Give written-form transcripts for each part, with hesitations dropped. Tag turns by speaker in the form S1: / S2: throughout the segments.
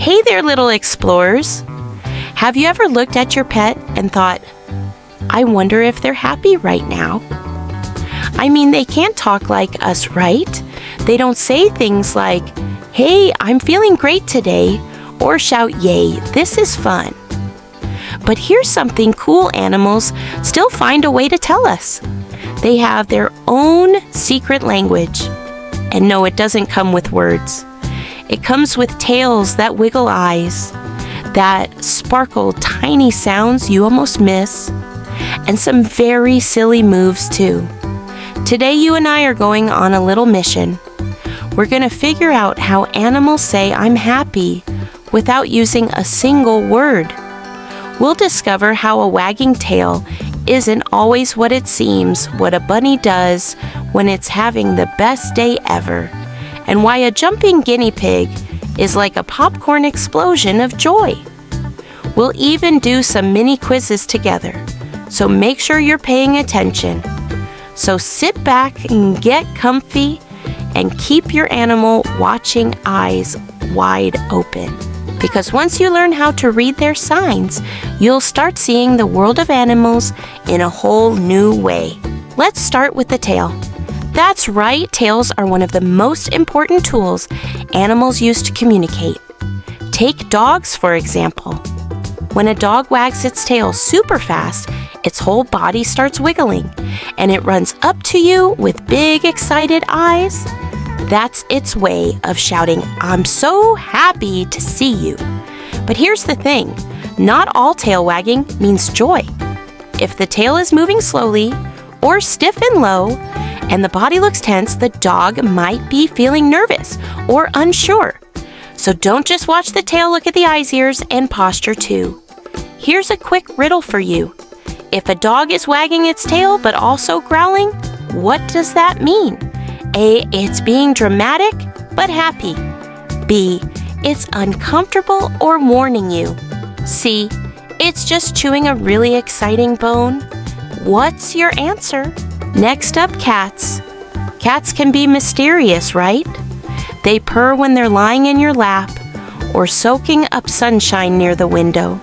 S1: Hey there, little explorers. Have you ever looked at your pet and thought, I wonder if they're happy right now? I mean, they can't talk like us, right? They don't say things like, hey, I'm feeling great today, or shout, yay, this is fun. But here's something cool animals still find a way to tell us. They have their own secret language. And no, it doesn't come with words. It comes with tails that wiggle eyes, that sparkle tiny sounds you almost miss, and some very silly moves too. Today you and I are going on a little mission. We're going to figure out how animals say I'm happy without using a single word. We'll discover how a wagging tail isn't always what it seems, what a bunny does when it's having the best day ever, and why a jumping guinea pig is like a popcorn explosion of joy. We'll even do some mini quizzes together, so make sure you're paying attention. So sit back and get comfy and keep your animal watching eyes wide open. Because once you learn how to read their signs, you'll start seeing the world of animals in a whole new way. Let's start with the tail. That's right, tails are one of the most important tools animals use to communicate. Take dogs, for example. When a dog wags its tail super fast, its whole body starts wiggling, and it runs up to you with big, excited eyes. That's its way of shouting, I'm so happy to see you. But here's the thing, not all tail wagging means joy. If the tail is moving slowly or stiff and low, and the body looks tense, the dog might be feeling nervous or unsure. So don't just watch the tail, look at the eyes, ears, and posture too. Here's a quick riddle for you. If a dog is wagging its tail but also growling, what does that mean? A, it's being dramatic but happy. B, it's uncomfortable or warning you. C, it's just chewing a really exciting bone. What's your answer? Next up, cats. Cats can be mysterious, right? They purr when they're lying in your lap or soaking up sunshine near the window.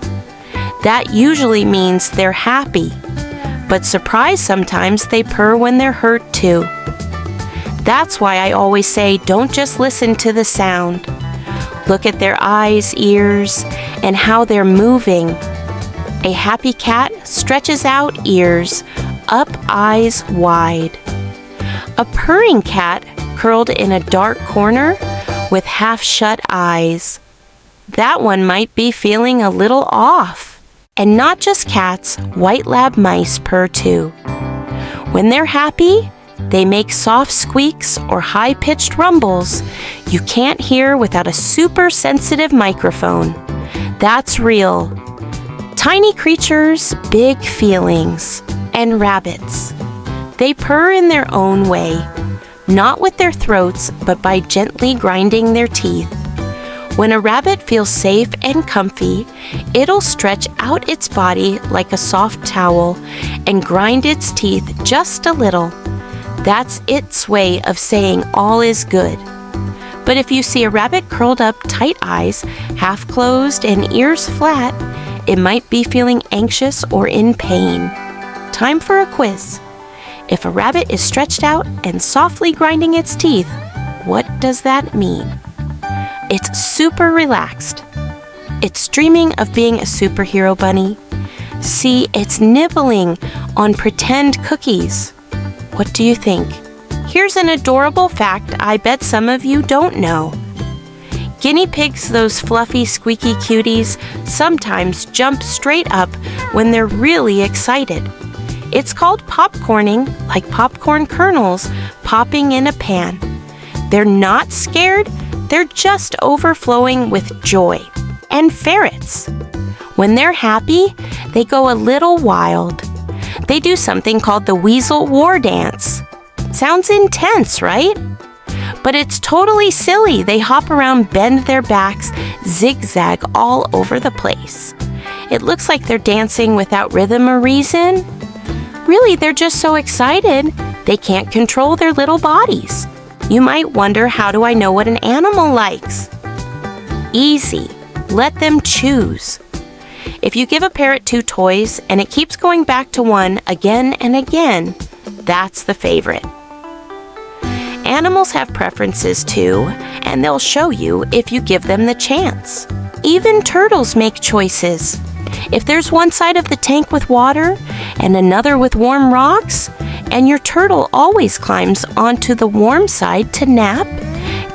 S1: That usually means they're happy. But surprise, sometimes they purr when they're hurt too. That's why I always say don't just listen to the sound. Look at their eyes, ears, and how they're moving. A happy cat stretches out ears, up eyes wide. A purring cat curled in a dark corner with half-shut eyes. That one might be feeling a little off. And not just cats, white lab mice purr too. When they're happy, they make soft squeaks or high-pitched rumbles you can't hear without a super sensitive microphone. That's real. Tiny creatures, big feelings. And rabbits. They purr in their own way, not with their throats, but by gently grinding their teeth. When a rabbit feels safe and comfy, it'll stretch out its body like a soft towel and grind its teeth just a little. That's its way of saying all is good. But if you see a rabbit curled up, tight eyes, half closed, and ears flat, it might be feeling anxious or in pain. Time for a quiz. If a rabbit is stretched out and softly grinding its teeth, what does that mean? It's super relaxed. It's dreaming of being a superhero bunny. See, it's nibbling on pretend cookies. What do you think? Here's an adorable fact I bet some of you don't know. Guinea pigs, those fluffy, squeaky cuties, sometimes jump straight up when they're really excited. It's called popcorning, like popcorn kernels popping in a pan. They're not scared, they're just overflowing with joy. And ferrets. When they're happy, they go a little wild. They do something called the weasel war dance. Sounds intense, right? But it's totally silly. They hop around, bend their backs, zigzag all over the place. It looks like they're dancing without rhythm or reason. Really, they're just so excited, they can't control their little bodies. You might wonder, how do I know what an animal likes? Easy. Let them choose. If you give a parrot 2 toys and it keeps going back to one again and again, that's the favorite. Animals have preferences too, and they'll show you if you give them the chance. Even turtles make choices. If there's one side of the tank with water and another with warm rocks, and your turtle always climbs onto the warm side to nap,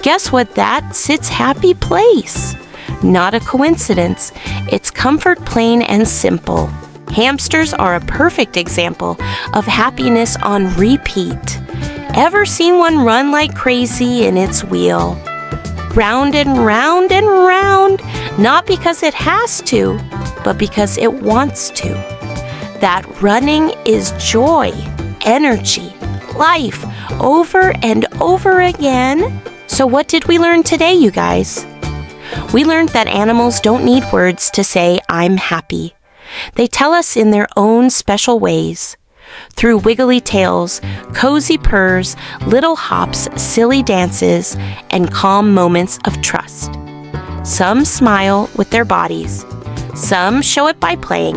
S1: guess what? That's its happy place. Not a coincidence. It's comfort, plain and simple. Hamsters are a perfect example of happiness on repeat. Ever seen one run like crazy in its wheel? Round and round and round, not because it has to, but because it wants to. That running is joy, energy, life, over and over again. So what did we learn today, you guys? We learned that animals don't need words to say, I'm happy. They tell us in their own special ways. Through wiggly tails, cozy purrs, little hops, silly dances, and calm moments of trust. Some smile with their bodies. Some show it by playing.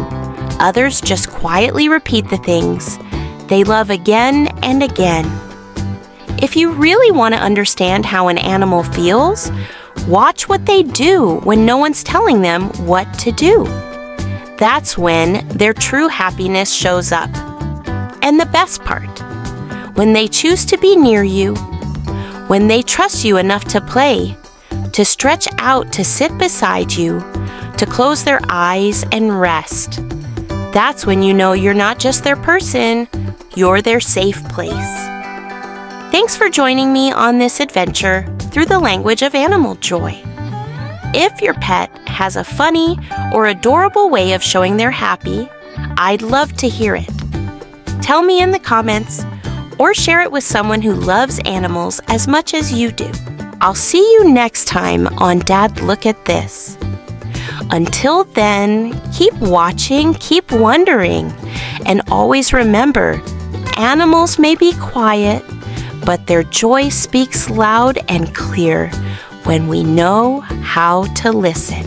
S1: Others just quietly repeat the things they love again and again. If you really want to understand how an animal feels, watch what they do when no one's telling them what to do. That's when their true happiness shows up. And the best part, when they choose to be near you, when they trust you enough to play, to stretch out to sit beside you, to close their eyes and rest. That's when you know you're not just their person, you're their safe place. Thanks for joining me on this adventure through the language of animal joy. If your pet has a funny or adorable way of showing they're happy, I'd love to hear it. Tell me in the comments or share it with someone who loves animals as much as you do. I'll see you next time on Dad Look at This. Until then, keep watching, keep wondering, and always remember, animals may be quiet, but their joy speaks loud and clear when we know how to listen.